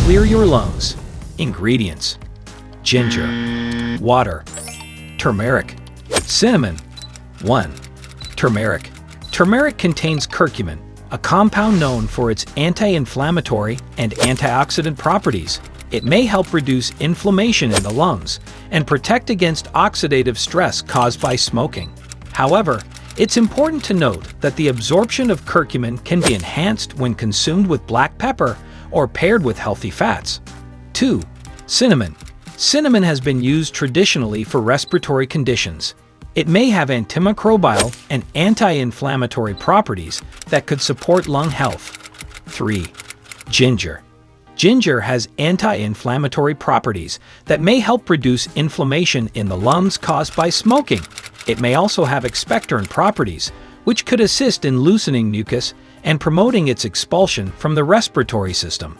clear your lungs. Ingredients: ginger, water, turmeric, cinnamon. 1. Turmeric. Turmeric contains curcumin, a compound known for its anti-inflammatory and antioxidant properties. It may help reduce inflammation in the lungs and protect against oxidative stress caused by smoking. However, it's important to note that the absorption of curcumin can be enhanced when consumed with black pepper or paired with healthy fats. 2. Cinnamon. Cinnamon has been used traditionally for respiratory conditions. It may have antimicrobial and anti-inflammatory properties that could support lung health. 3. Ginger. Ginger has anti-inflammatory properties that may help reduce inflammation in the lungs caused by smoking. It may also have expectorant properties, which could assist in loosening mucus and promoting its expulsion from the respiratory system.